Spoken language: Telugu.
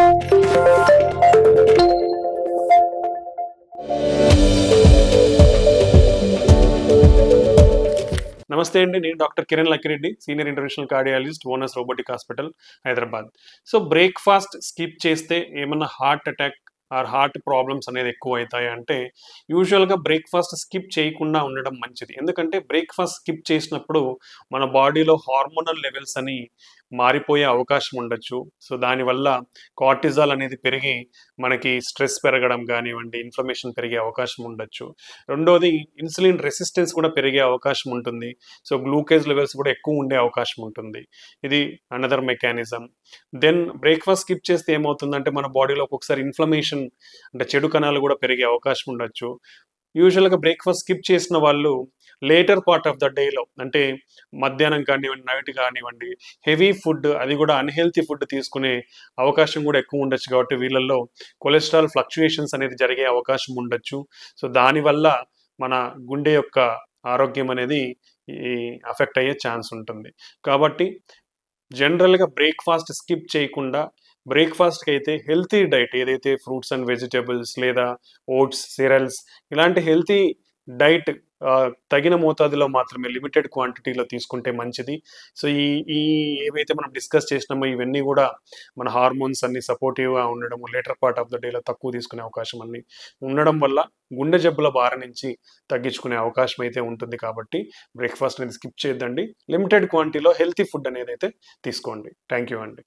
నమస్తే అండి. నేను doctor Kiran Lakkireddy, senior international cardiologist, owners robotic hospital, Hyderabad. So breakfast skip చేస్తే ఏమన్నా heart attack or heart problems అనేది ఎక్కువైతాయా అంటే, యూజువల్‌గా బ్రేక్‌ఫాస్ట్ స్కిప్ చేయకుండా ఉండడం మంచిది. ఎందుకంటే బ్రేక్‌ఫాస్ట్ స్కిప్ చేసినప్పుడు మన బాడీలో హార్మోనల్ లెవెల్స్ అని మారిపోయే అవకాశం ఉండొచ్చు. సో దానివల్ల కార్టిజాల్ అనేది పెరిగి మనకి స్ట్రెస్ పెరగడం గానివ్వండి, ఇన్‌ఫ్లమేషన్ పెరిగే అవకాశం ఉండొచ్చు. రెండోది ఇన్సులిన్ రెసిస్టెన్స్ కూడా పెరిగే అవకాశం ఉంటుంది. సో గ్లూకేజ్ లెవెల్స్ కూడా ఎక్కువ ఉండే అవకాశం ఉంటుంది. ఇది another mechanism. Then breakfast skip చేస్తే ఏమవుతుందంటే మన బాడీలో ఒక్కొక్కసారి ఇన్‌ఫ్లమేషన్ అంటే చెడు కణాలు కూడా పెరిగే అవకాశం ఉండొచ్చు. యూజువల్‌గా బ్రేక్‌ఫాస్ట్ స్కిప్ చేసిన వాళ్ళు లేటర్ పార్ట్ ఆఫ్ ద డేలో అంటే మధ్యాహ్నం కానివ్వండి, నైట్ కానివ్వండి, హెవీ ఫుడ్ అది కూడా అన్‌హెల్తీ ఫుడ్ తీసుకునే అవకాశం కూడా ఎక్కువ ఉండొచ్చు కాబట్టి వీళ్ళల్లో కొలెస్ట్రాల్ ఫ్లక్చుయేషన్స్ అనేది జరిగే అవకాశం ఉండొచ్చు. సో దానివల్ల మన గుండె యొక్క ఆరోగ్యం అనేది ఈ అఫెక్ట్ అయ్యే ఛాన్స్ ఉంటుంది. కాబట్టి జనరల్‌గా బ్రేక్‌ఫాస్ట్ స్కిప్ చేయకుండా బ్రేక్‌ఫాస్ట్‌కైతే హెల్తీ డైట్ ఏదైతే ఫ్రూట్స్ అండ్ వెజిటబుల్స్ లేదా ఓట్స్, సిరల్స్ ఇలాంటి హెల్తీ డైట్ తగిన మోతాదులో మాత్రమే లిమిటెడ్ క్వాంటిటీలో తీసుకుంటే మంచిది. సో ఈ ఈ ఏవైతే మనం డిస్కస్ చేసినామో ఇవన్నీ గూడా మన హార్మోన్స్ అన్నీ సపోర్టివ్‌గా ఉండడము, లేటర్ పార్ట్ ఆఫ్ ద డేలో తక్కువ తీసుకునే అవకాశం అన్నీ ఉండడం వల్ల గుండె జబ్బుల బారి నుంచి తగ్గించుకునే అవకాశం అయితే ఉంటుంది కాబట్టి బ్రేక్‌ఫాస్ట్ అనేది స్కిప్ చేయొద్దండి. లిమిటెడ్ క్వాంటిటీలో హెల్తీ ఫుడ్ అనేదైతే తీసుకోండి. థ్యాంక్ యూ అండి.